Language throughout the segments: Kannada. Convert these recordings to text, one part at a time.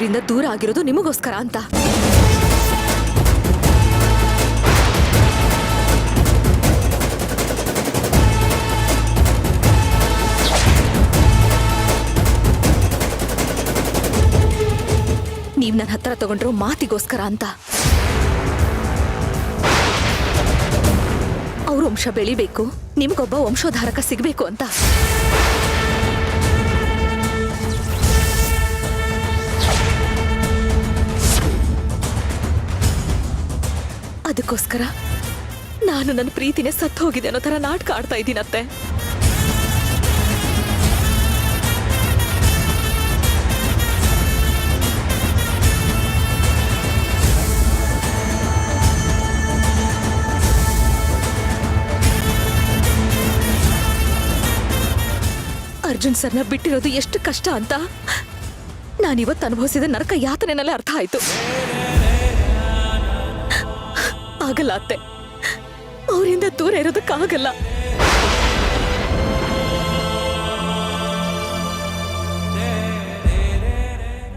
ಇಂದ ದೂರ ಆಗಿರೋದು ನಿಮಗೋಸ್ಕರ ಅಂತ. ನೀವ್ ನನ್ನ ಹತ್ರ ತಗೊಂಡ್ರೋ ಮಾತಿಗೋಸ್ಕರ ಅಂತ. ಅವ್ರ ವಂಶ ಬೆಳಿಬೇಕು, ನಿಮ್ಗೊಬ್ಬ ವಂಶೋದ್ಧಾರಕ ಸಿಗ್ಬೇಕು ಅಂತ. ಅದಕ್ಕೋಸ್ಕರ ನಾನು ನನ್ನ ಪ್ರೀತಿನೇ ಸತ್ತು ಹೋಗಿದೆ ಅನ್ನೋ ತರ ನಾಟಕ ಆಡ್ತಾ ಇದ್ದೀನತ್ತೆ. ಅರ್ಜುನ್ ಸರ್ನ ಬಿಟ್ಟಿರೋದು ಎಷ್ಟು ಕಷ್ಟ ಅಂತ ನಾನಿವತ್ತು ಅನುಭವಿಸಿದ ನರಕ ಯಾತನೆನಲ್ಲೇ ಅರ್ಥ ಆಯ್ತು. ಆಗಲ್ಲ ಅತ್ತೆ, ಅವರಿಂದ ದೂರ ಇರೋದಕ್ಕಾಗಲ್ಲ.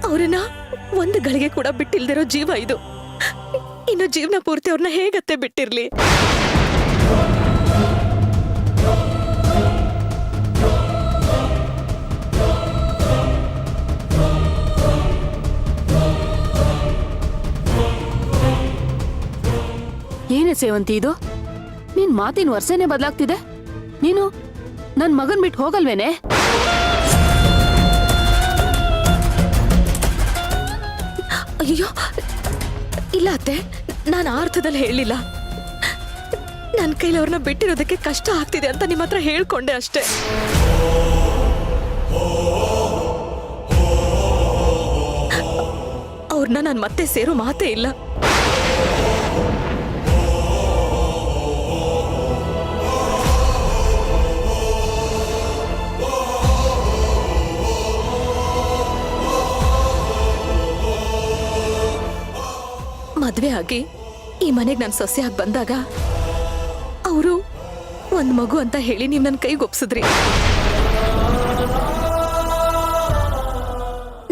ಅವರನ್ನ ಒಂದು ಗಳಿಗೆ ಕೂಡ ಬಿಟ್ಟಿಲ್ದಿರೋ ಜೀವ ಇದು. ಇನ್ನು ಜೀವನ ಪೂರ್ತಿ ಅವ್ರನ್ನ ಹೇಗತ್ತೆ ಬಿಟ್ಟಿರ್ಲಿ? ಏನೇ ಸೇವಂತಿ ಇದು? ನಿನ್ ಮಾತಿನ ವರ್ಷನೇ ಬದಲಾಗ್ತಿದೆ. ನೀನು ನನ್ ಮಗನ್ ಬಿಟ್ಟು ಹೋಗಲ್ವೇನೆ? ಅಯ್ಯೋ ಇಲ್ಲ ಅತ್ತೆ, ನಾನು ಆ ಅರ್ಥದಲ್ಲಿ ಹೇಳಿಲ್ಲ. ನನ್ನ ಕೈಲಿ ಅವ್ರನ್ನ ಬಿಟ್ಟಿರೋದಕ್ಕೆ ಕಷ್ಟ ಆಗ್ತಿದೆ ಅಂತ ನಿಮ್ಮ ಹತ್ರ ಹೇಳ್ಕೊಂಡೆ ಅಷ್ಟೇ. ಅವ್ರನ್ನ ನಾನು ಮತ್ತೆ ಸೇರೋ ಮಾತೇ ಇಲ್ಲ. ಮದ್ವೆ ಆಗಿ ಈ ಮನೆಗೆ ನಾನು ಸೊಸೆಯಾಗಿ ಬಂದಾಗ ಅವರು ಒಂದ್ ಮಗು ಅಂತ ಹೇಳಿ ನೀವು ನನ್ನ ಕೈಗೆ ಒಪ್ಸಿದ್ರಿ.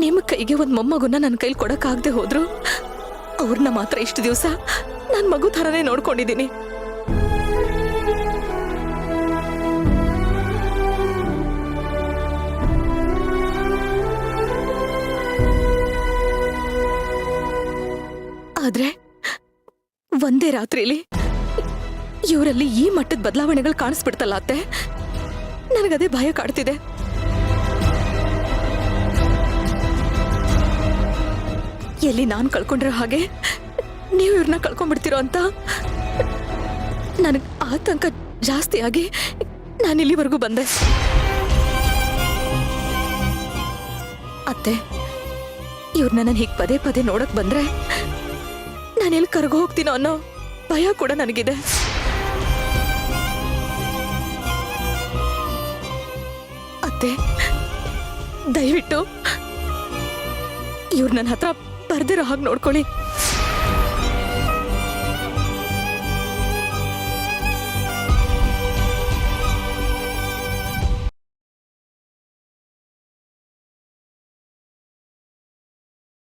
ನಿಮ್ಮ ಕೈಗೆ ಒಂದ್ ಮೊಮ್ಮಗುನ ನನ್ನ ಕೈಲಿ ಕೊಡಕ್ಕಾಗದೆ ಹೋದ್ರು ಅವ್ರನ್ನ ಮಾತ್ರ ಇಷ್ಟು ದಿವಸ ನಾನು ಮಗು ಥರನೇ ನೋಡ್ಕೊಂಡಿದ್ದೀನಿ. ಆದ್ರೆ ಒಂದೇ ರಾತ್ರಿಲಿ ಇವರಲ್ಲಿ ಈ ಮಟ್ಟದ ಬದಲಾವಣೆಗಳು ಕಾಣಿಸ್ಬಿಡ್ತಲ್ಲ ಅತ್ತೆ, ನನಗದೇ ಭಯ ಕಾಡ್ತಿದೆ. ಎಲ್ಲಿ ನಾನು ಕಳ್ಕೊಂಡಿರೋ ಹಾಗೆ ನೀವು ಇವ್ರನ್ನ ಕಳ್ಕೊಂಡ್ಬಿಡ್ತಿರೋ ಅಂತ ನನಗೆ ಆತಂಕ ಜಾಸ್ತಿ ಆಗಿ ನಾನಿಲ್ಲಿವರೆಗೂ ಬಂದೆ. ಅತ್ತೆ, ಇವ್ರನ್ನ ನಾನು ಹೀಗೆ ಪದೇ ಪದೇ ನೋಡಕ್ ಬಂದ್ರೆ ನಾನೆಲ್ಲಿ ಕರ್ಗೋ ಹೋಗ್ತೀನೋ ಅನ್ನೋ ಭಯ ಕೂಡ ನನಗಿದೆ. ಅತ್ತೆ, ದಯವಿಟ್ಟು ಇವ್ರು ನನ್ನ ಹತ್ರ ಬರ್ದಿರೋ ಹಾಗೆ ನೋಡ್ಕೊಳ್ಳಿ.